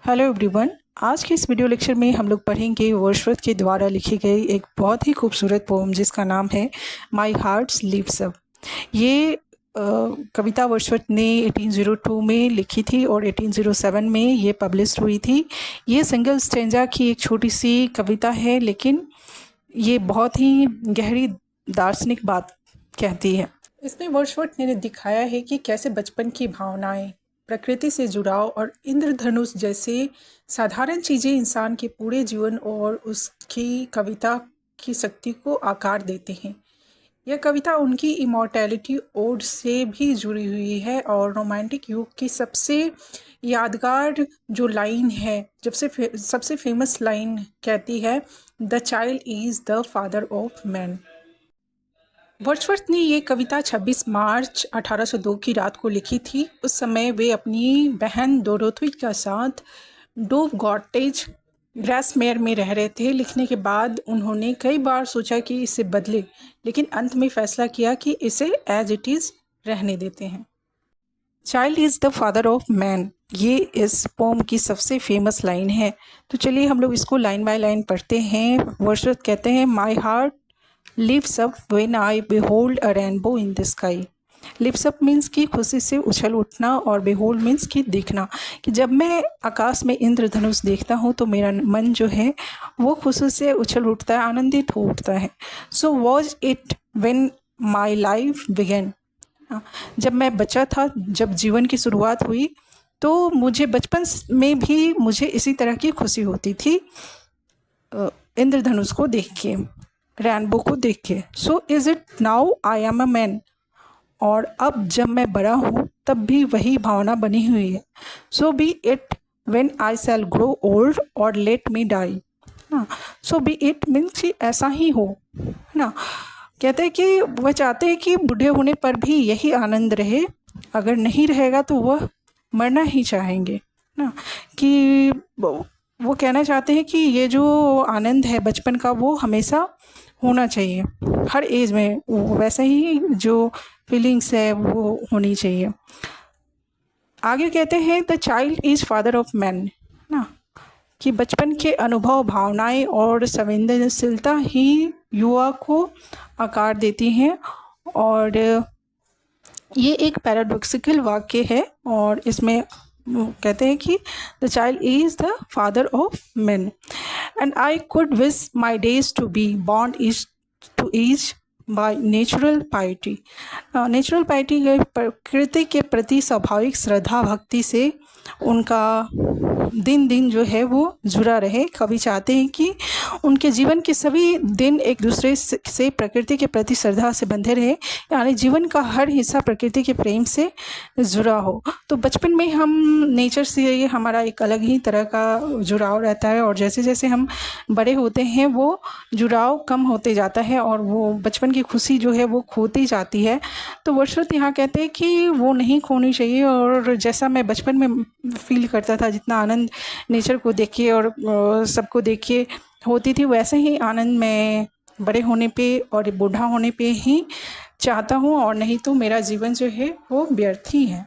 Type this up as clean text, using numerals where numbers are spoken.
Hello everyone. आज के इस वीडियो लेक्चर में हम लोग पढ़ेंगे वर्ड्सवर्थ के द्वारा लिखी गई एक बहुत ही खूबसूरत पोम जिसका नाम है माई हार्ट्स लिव्स अप। ये कविता वर्ड्सवर्थ ने 1802 में लिखी थी और 1807 में ये पब्लिश हुई थी। ये सिंगल स्टेंजा की एक छोटी सी कविता है, लेकिन ये बहुत ही गहरी दार्शनिक बात कहती है। इसमें वर्ड्सवर्थ ने दिखाया है कि कैसे बचपन की भावनाएं, प्रकृति से जुड़ाव और इंद्रधनुष जैसे साधारण चीज़ें इंसान के पूरे जीवन और उसकी कविता की शक्ति को आकार देते हैं। यह कविता उनकी इमॉर्टैलिटी ओड से भी जुड़ी हुई है और रोमांटिक युग की सबसे यादगार जो लाइन है, सबसे फेमस लाइन कहती है, the child is the father of man. Wordsworth ने ये कविता 26 मार्च 1802 की रात को लिखी थी। उस समय वे अपनी बहन डोरोथी के साथ डोव कॉटेज ग्रासमेयर में रह रहे थे। लिखने के बाद उन्होंने कई बार सोचा कि इसे बदले, लेकिन अंत में फैसला किया कि इसे एज इट इज़ रहने देते हैं। Child is the father of man, ये इस पोम की सबसे फेमस लाइन है। तो चलिए हम लोग इसको लाइन बाय लाइन पढ़ते हैं। वर्ड्सवर्थ कहते हैं, my heart lives up when I behold a rainbow in the sky। Lives up means कि खुशी से उछल उठना, और behold मीन्स कि देखना, कि जब मैं आकाश में इंद्रधनुष देखता हूँ तो मेरा मन जो है वो खुशी से उछल उठता है, आनंदित हो उठता है। So was it when my life began. जब मैं बच्चा था, जब जीवन की शुरुआत हुई, तो मुझे बचपन में भी मुझे इसी तरह की खुशी होती थी, इंद्रधनुष को देख के, रेनबो को देख के। So is it now I am a man. और अब जब मैं बड़ा हूँ तब भी वही भावना बनी हुई है। So be it when I shall grow old or let me die ना। सो बी इट मीन्स कि ऐसा ही हो ना। कहते हैं कि वह चाहते हैं कि बूढ़े होने पर भी यही आनंद रहे, अगर नहीं रहेगा तो वह मरना ही चाहेंगे ना। कि वो कहना चाहते हैं कि ये जो आनंद है बचपन का वो हमेशा होना चाहिए, हर एज में वैसे ही जो फीलिंग्स है वो होनी चाहिए। आगे कहते हैं, the child is father of man ना, कि बचपन के अनुभव, भावनाएं और संवेदनशीलता ही युवा को आकार देती हैं। और ये एक पैराडॉक्सिकल वाक्य है, और इसमें कहते हैं कि the child is the father of man and I could wish my days to be बॉर्न each to each by natural piety. Natural piety प्रकृति के प्रति स्वाभाविक श्रद्धा भक्ति से उनका दिन दिन जो है वो जुड़ा रहे। कवि चाहते हैं कि उनके जीवन के सभी दिन एक दूसरे से प्रकृति के प्रति श्रद्धा से बंधे रहे, यानी जीवन का हर हिस्सा प्रकृति के प्रेम से जुड़ा हो। तो बचपन में हम नेचर से हमारा एक अलग ही तरह का जुड़ाव रहता है, और जैसे जैसे हम बड़े होते हैं वो जुड़ाव कम होते जाता है और वो बचपन की खुशी जो है वो खोती जाती है। तो वर्ड्सवर्थ यहाँ कहते हैं कि वो नहीं खोनी चाहिए, और जैसा मैं बचपन में फील करता था, जितना आनंद नेचर को देख के और सबको देख के होती थी, वैसे ही आनंद मैं बड़े होने पे और बूढ़ा होने पे ही चाहता हूँ, और नहीं तो मेरा जीवन जो है वो व्यर्थ ही है।